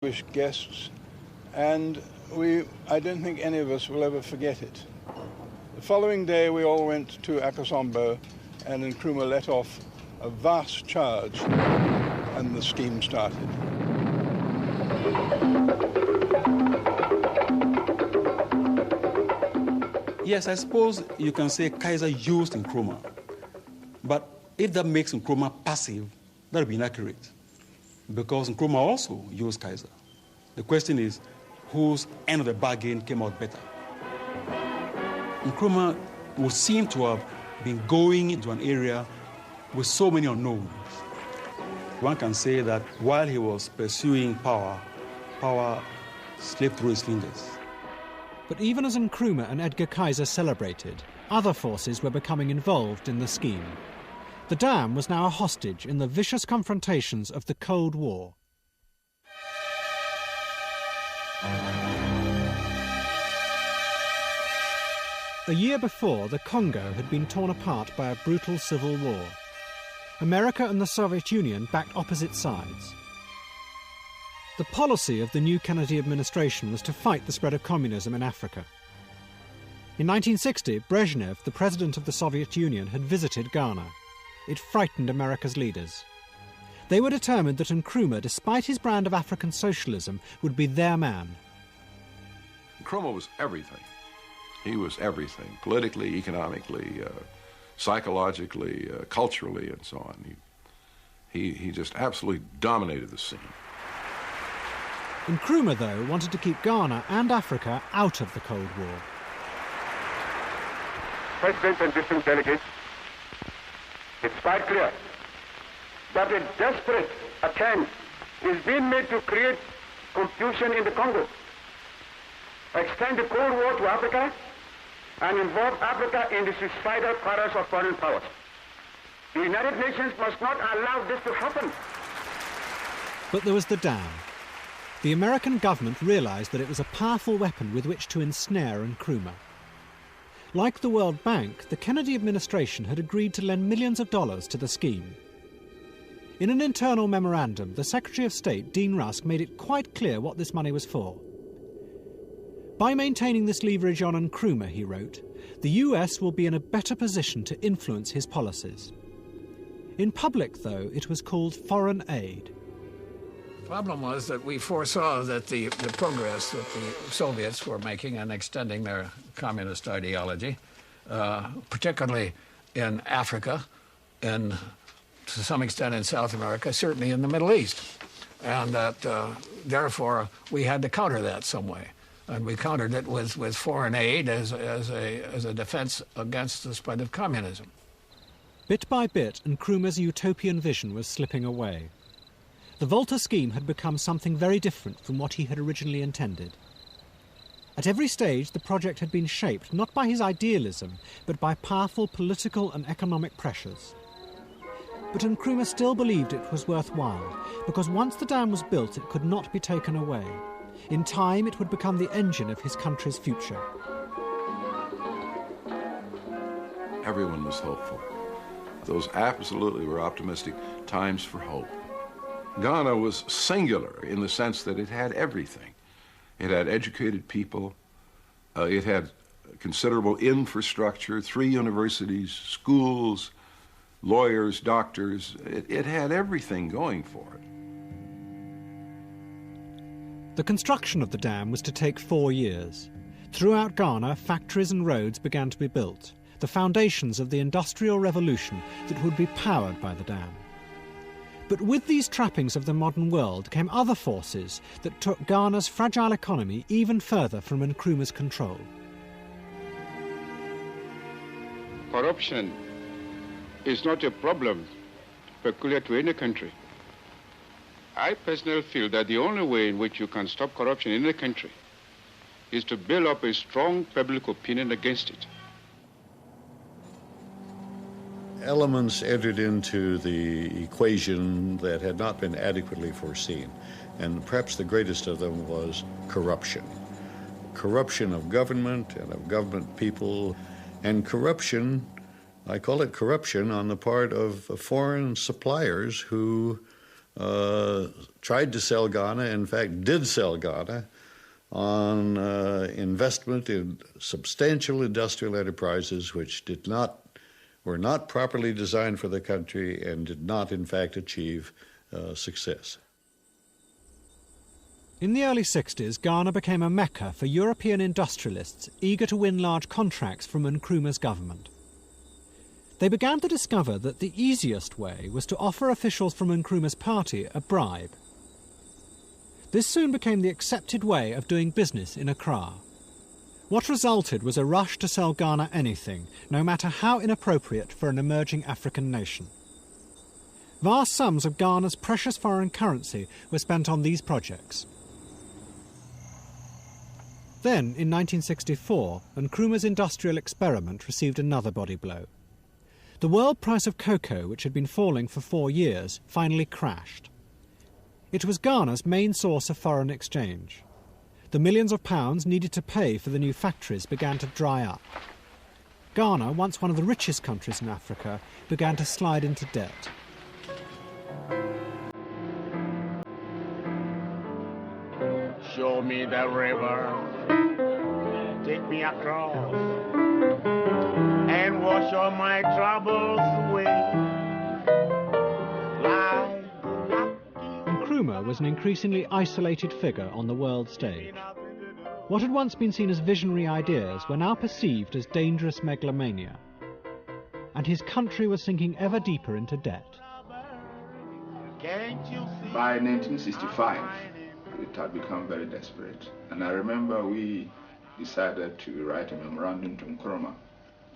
distinguished guests, and I don't think any of us will ever forget it. The following day we all went to Akosombo, and Nkrumah let off a vast charge, and the scheme started. Yes, I suppose you can say Kaiser used Nkrumah, but if that makes Nkrumah passive, that would be inaccurate, because Nkrumah also used Kaiser. The question is, whose end of the bargain came out better? Nkrumah would seem to have been going into an area with so many unknowns. One can say that while he was pursuing power, power slipped through his fingers. But even as Nkrumah and Edgar Kaiser celebrated, other forces were becoming involved in the scheme. The dam was now a hostage in the vicious confrontations of the Cold War. A year before, the Congo had been torn apart by a brutal civil war. America and the Soviet Union backed opposite sides. The policy of the new Kennedy administration was to fight the spread of communism in Africa. In 1960, Brezhnev, the president of the Soviet Union, had visited Ghana. It frightened America's leaders. They were determined that Nkrumah, despite his brand of African socialism, would be their man. Nkrumah was everything. He was everything, politically, economically, psychologically, culturally, and so on. He just absolutely dominated the scene. Nkrumah, though, wanted to keep Ghana and Africa out of the Cold War. President and distinct delegates, it's quite clear that a desperate attempt is being made to create confusion in the Congo, extend the Cold War to Africa, and involve Africa in the suicidal quarrels of foreign powers. The United Nations must not allow this to happen. But there was the dam. The American government realized that it was a powerful weapon with which to ensnare Nkrumah. Like the World Bank, the Kennedy administration had agreed to lend millions of dollars to the scheme. In an internal memorandum, the Secretary of State, Dean Rusk, made it quite clear what this money was for. By maintaining this leverage on Nkrumah, he wrote, the US will be in a better position to influence his policies. In public, though, it was called foreign aid. The problem was that we foresaw that the progress that the Soviets were making in extending their communist ideology, particularly in Africa and to some extent in South America, certainly in the Middle East, and that therefore we had to counter that some way. And we countered it with foreign aid as a defense against the spread of communism. Bit by bit, Nkrumah's utopian vision was slipping away. The Volta scheme had become something very different from what he had originally intended. At every stage, the project had been shaped not by his idealism, but by powerful political and economic pressures. But Nkrumah still believed it was worthwhile, because once the dam was built, it could not be taken away. In time, it would become the engine of his country's future. Everyone was hopeful. Those absolutely were optimistic times for hope. Ghana was singular in the sense that it had everything. It had educated people. It had considerable infrastructure, 3 universities, schools, lawyers, doctors. It had everything going for it. The construction of the dam was to take 4 years. Throughout Ghana, factories and roads began to be built, the foundations of the industrial revolution that would be powered by the dam. But with these trappings of the modern world came other forces that took Ghana's fragile economy even further from Nkrumah's control. Corruption is not a problem peculiar to any country. I personally feel that the only way in which you can stop corruption in a country is to build up a strong public opinion against it. Elements entered into the equation that had not been adequately foreseen, and perhaps the greatest of them was corruption. Corruption of government and of government people, and corruption, I call it corruption, on the part of foreign suppliers who tried to sell Ghana, in fact did sell Ghana, on investment in substantial industrial enterprises which were not properly designed for the country and did not, in fact, achieve success. In the early 60s, Ghana became a mecca for European industrialists eager to win large contracts from Nkrumah's government. They began to discover that the easiest way was to offer officials from Nkrumah's party a bribe. This soon became the accepted way of doing business in Accra. What resulted was a rush to sell Ghana anything, no matter how inappropriate for an emerging African nation. Vast sums of Ghana's precious foreign currency were spent on these projects. Then, in 1964, Nkrumah's industrial experiment received another body blow. The world price of cocoa, which had been falling for 4 years, finally crashed. It was Ghana's main source of foreign exchange. The millions of pounds needed to pay for the new factories began to dry up. Ghana, once one of the richest countries in Africa, began to slide into debt. Show me the river, take me across, and wash all my troubles away. Nkrumah was an increasingly isolated figure on the world stage. What had once been seen as visionary ideas were now perceived as dangerous megalomania. And his country was sinking ever deeper into debt. By 1965, it had become very desperate. And I remember we decided to write a memorandum to Nkrumah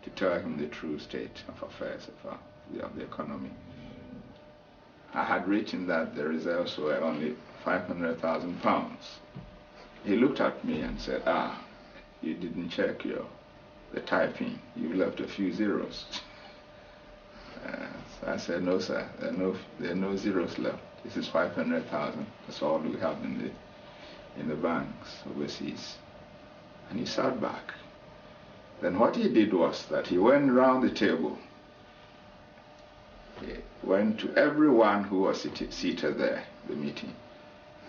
to tell him the true state of affairs of the economy. I had written that the reserves were only £500,000. He looked at me and said, you didn't check the typing. You left a few zeros. So I said, no, sir, there are no zeros left. This is 500,000. That's all we have in the banks overseas. And he sat back. Then what he did was that he went round the table. He went to everyone who was seated there, the meeting,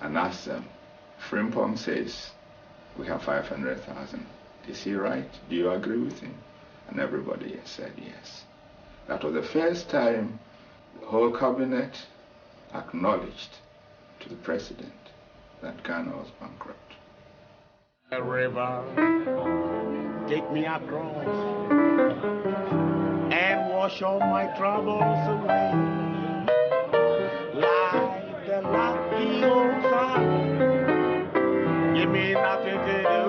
and asked them, Frimpong says we have 500,000. Is he right? Do you agree with him? And everybody said yes. That was the first time the whole cabinet acknowledged to the president that Ghana was bankrupt. The river, take me across, and wash all my troubles away. Like the lucky old sun, give me nothing to do.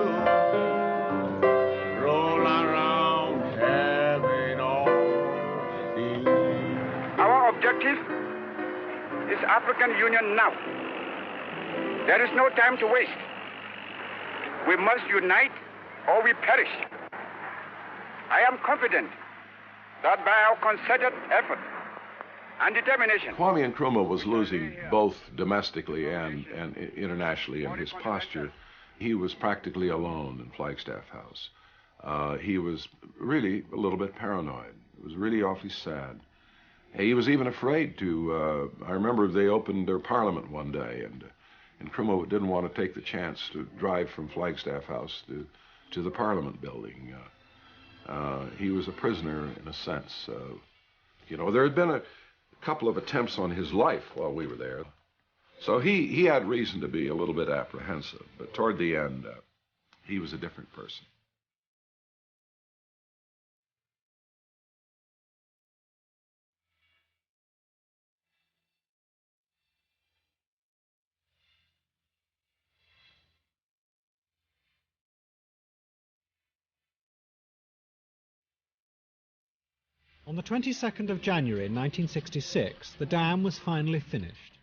Roll around heaven all day. Our objective is African Union now. There is no time to waste. We must unite or we perish. I am confident that by our concerted effort and determination... Kwame Nkrumah was losing both domestically and internationally in his posture. He was practically alone in Flagstaff House. He was really a little bit paranoid. It was really awfully sad. He was even afraid to... I remember they opened their parliament one day, and Nkrumah didn't want to take the chance to drive from Flagstaff House to the Parliament building. He was a prisoner in a sense. There had been a couple of attempts on his life while we were there. So he had reason to be a little bit apprehensive, but toward the end, he was a different person. On the 22nd of January 1966, the dam was finally finished.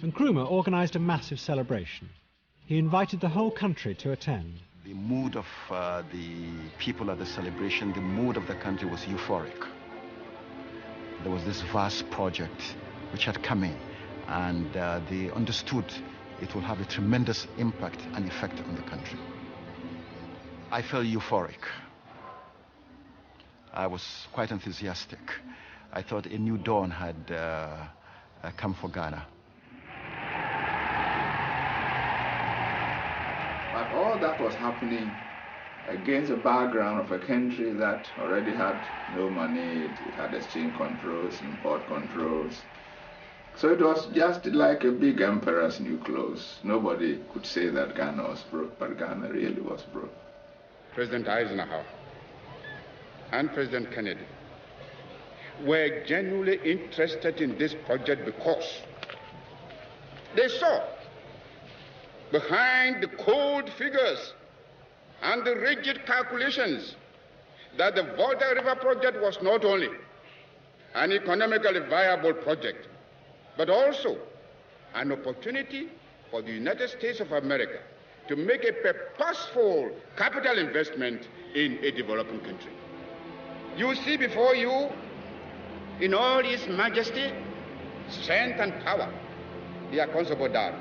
Nkrumah organised a massive celebration. He invited the whole country to attend. The mood of the people at the celebration, the mood of the country was euphoric. There was this vast project which had come in, and they understood it will have a tremendous impact and effect on the country. I felt euphoric. I was quite enthusiastic. I thought a new dawn had come for Ghana. all that was happening against the background of a country that already had no money, it had exchange controls, import controls. So it was just like a big emperor's new clothes. Nobody could say that Ghana was broke, but Ghana really was broke. President Eisenhower and President Kennedy were genuinely interested in this project because they saw behind the cold figures and the rigid calculations that the Volta River project was not only an economically viable project, but also an opportunity for the United States of America to make a purposeful capital investment in a developing country. You see before you, in all its majesty, strength, and power, the Akonsabo Dam,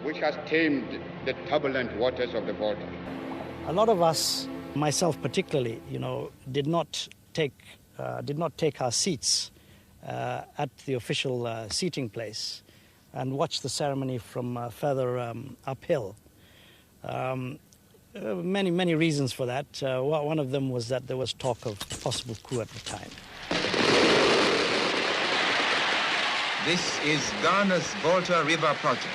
which has tamed the turbulent waters of the Volta. A lot of us, myself particularly, did not take our seats at the official seating place and watch the ceremony from further uphill. Many reasons for that. One of them was that there was talk of a possible coup at the time. This is Ghana's Volta River project.